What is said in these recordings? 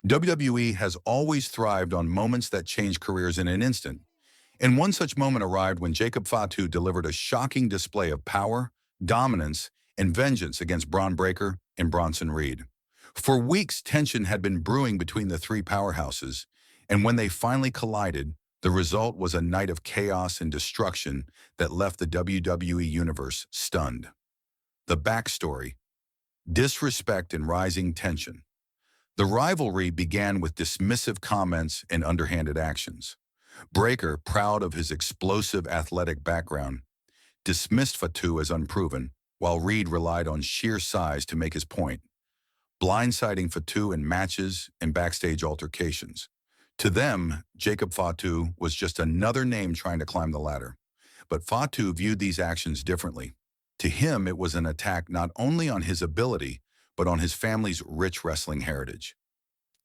WWE has always thrived on moments that change careers in an instant. And one such moment arrived when Jacob Fatu delivered a shocking display of power, dominance, and vengeance against Bron Breakker and Bronson Reed. For weeks, tension had been brewing between the three powerhouses, and when they finally collided, the result was a night of chaos and destruction that left the WWE Universe stunned. The backstory: disrespect and rising tension. The rivalry began with dismissive comments and underhanded actions. Breakker, proud of his explosive athletic background, dismissed Fatu as unproven, while Reed relied on sheer size to make his point, blindsiding Fatu in matches and backstage altercations. To them, Jacob Fatu was just another name trying to climb the ladder. But Fatu viewed these actions differently. To him, it was an attack not only on his ability, but on his family's rich wrestling heritage.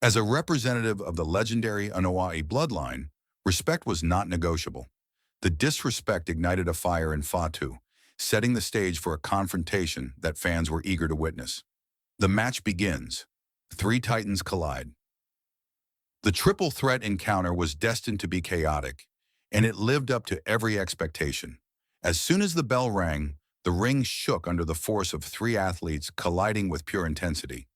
As a representative of the legendary Anoa'i bloodline, respect was not negotiable. The disrespect ignited a fire in Fatu, setting the stage for a confrontation that fans were eager to witness. The match begins. Three titans collide. The triple threat encounter was destined to be chaotic, and it lived up to every expectation. As soon as the bell rang, the ring shook under the force of three athletes colliding with pure intensity.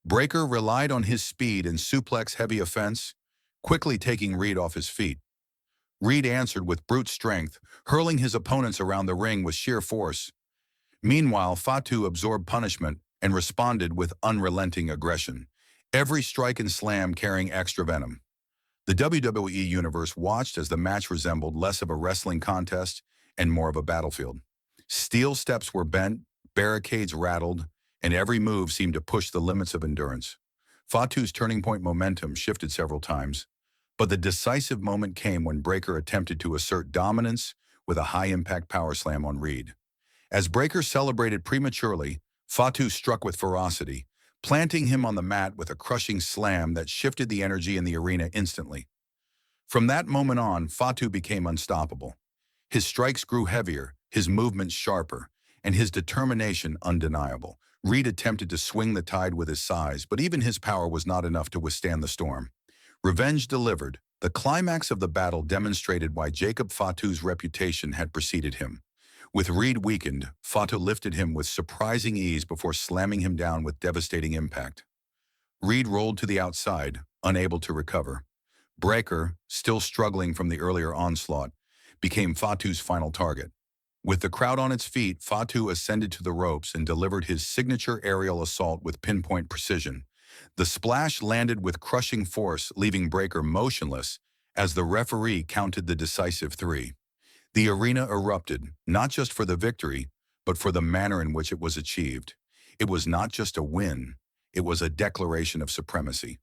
Breakker relied on his speed and suplex-heavy offense, quickly taking Reed off his feet. Reed answered with brute strength, hurling his opponents around the ring with sheer force. Meanwhile, Fatu absorbed punishment and responded with unrelenting aggression, every strike and slam carrying extra venom. The WWE Universe watched as the match resembled less of a wrestling contest and more of a battlefield. Steel steps were bent, barricades rattled, and every move seemed to push the limits of endurance. Fatu's turning point momentum shifted several times, but the decisive moment came when Breakker attempted to assert dominance with a high-impact power slam on Reed. As Breakker celebrated prematurely, Fatu struck with ferocity, planting him on the mat with a crushing slam that shifted the energy in the arena instantly. From that moment on, Fatu became unstoppable. His strikes grew heavier, his movements sharper, and his determination undeniable. Reed attempted to swing the tide with his size, but even his power was not enough to withstand the storm. Revenge delivered. The climax of the battle demonstrated why Jacob Fatu's reputation had preceded him. With Reed weakened, Fatu lifted him with surprising ease before slamming him down with devastating impact. Reed rolled to the outside, unable to recover. Breakker, still struggling from the earlier onslaught, became Fatu's final target. With the crowd on its feet, Fatu ascended to the ropes and delivered his signature aerial assault with pinpoint precision. The splash landed with crushing force, leaving Breakker motionless as the referee counted the decisive three. The arena erupted, not just for the victory, but for the manner in which it was achieved. It was not just a win, it was a declaration of supremacy.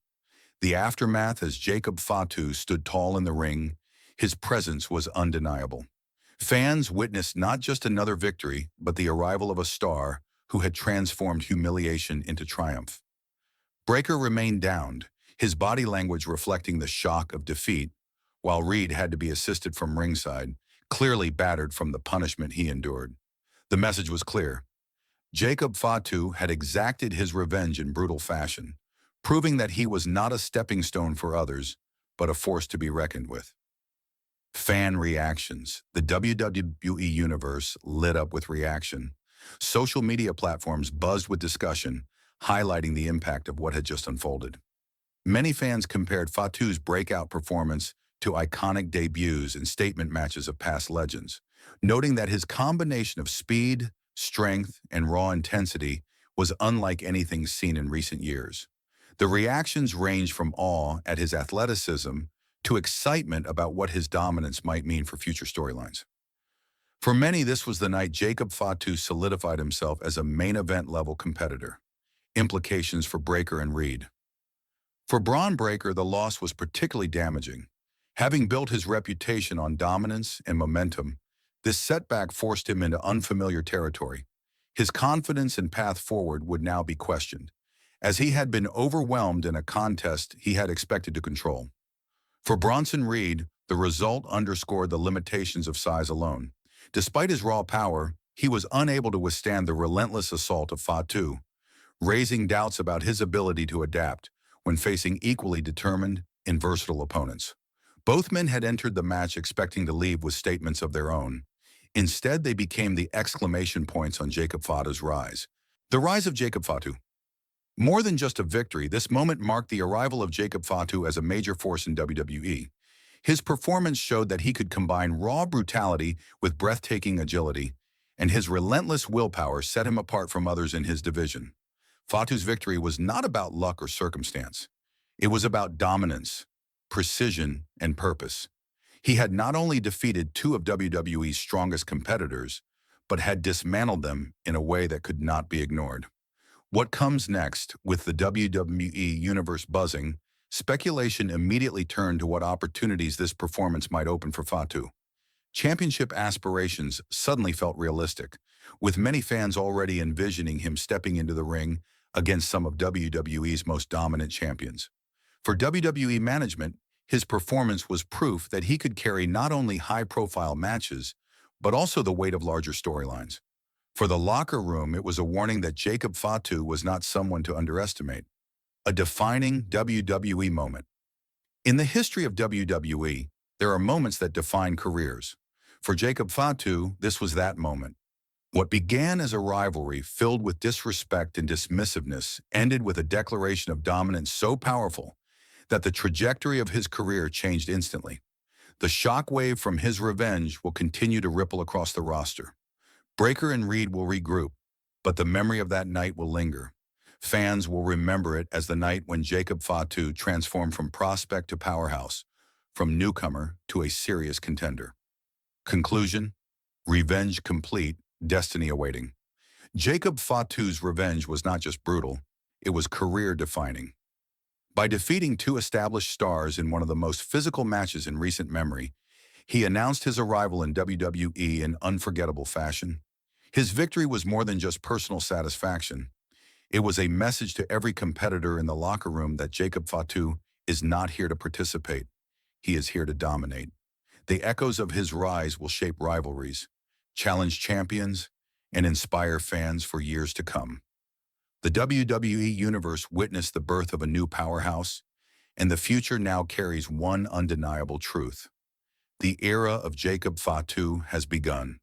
The aftermath, as Jacob Fatu stood tall in the ring, his presence was undeniable. Fans witnessed not just another victory, but the arrival of a star who had transformed humiliation into triumph. Breakker remained downed, his body language reflecting the shock of defeat, while Reed had to be assisted from ringside, clearly battered from the punishment he endured. The message was clear. Jacob Fatu had exacted his revenge in brutal fashion, proving that he was not a stepping stone for others, but a force to be reckoned with. Fan reactions. The WWE Universe lit up with reaction. Social media platforms buzzed with discussion, highlighting the impact of what had just unfolded. Many fans compared Fatu's breakout performance to iconic debuts and statement matches of past legends, noting that his combination of speed, strength, and raw intensity was unlike anything seen in recent years. The reactions ranged from awe at his athleticism to excitement about what his dominance might mean for future storylines. For many, this was the night Jacob Fatu solidified himself as a main event level competitor. Implications for Breakker and Reed. For Bron Breakker, the loss was particularly damaging. Having built his reputation on dominance and momentum, this setback forced him into unfamiliar territory. His confidence and path forward would now be questioned, as he had been overwhelmed in a contest he had expected to control. For Bronson Reed, the result underscored the limitations of size alone. Despite his raw power, he was unable to withstand the relentless assault of Fatu, raising doubts about his ability to adapt. when facing equally determined and versatile opponents. Both men had entered the match expecting to leave with statements of their own. Instead, they became the exclamation points on Jacob Fatu's rise. The rise of Jacob Fatu. More than just a victory, this moment marked the arrival of Jacob Fatu as a major force in WWE. His performance showed that he could combine raw brutality with breathtaking agility, and his relentless willpower set him apart from others in his division. Fatu's victory was not about luck or circumstance. It was about dominance, precision, and purpose. He had not only defeated two of WWE's strongest competitors, but had dismantled them in a way that could not be ignored. What comes next, with the WWE Universe buzzing, speculation immediately turned to what opportunities this performance might open for Fatu. Championship aspirations suddenly felt realistic, with many fans already envisioning him stepping into the ring against some of WWE's most dominant champions. For WWE management, his performance was proof that he could carry not only high-profile matches, but also the weight of larger storylines. For the locker room, it was a warning that Jacob Fatu was not someone to underestimate. A defining WWE moment. In the history of WWE, there are moments that define careers. For Jacob Fatu, this was that moment. What began as a rivalry filled with disrespect and dismissiveness ended with a declaration of dominance so powerful that the trajectory of his career changed instantly. The shockwave from his revenge will continue to ripple across the roster. Breakker and Reed will regroup, but the memory of that night will linger. Fans will remember it as the night when Jacob Fatu transformed from prospect to powerhouse, from newcomer to a serious contender. Conclusion: revenge complete, destiny awaiting. Jacob Fatu's revenge was not just brutal, it was career-defining. By defeating two established stars in one of the most physical matches in recent memory, he announced his arrival in WWE in unforgettable fashion. His victory was more than just personal satisfaction. It was a message to every competitor in the locker room that Jacob Fatu is not here to participate. He is here to dominate. The echoes of his rise will shape rivalries, challenge champions, and inspire fans for years to come. The WWE Universe witnessed the birth of a new powerhouse, and the future now carries one undeniable truth. The era of Jacob Fatu has begun.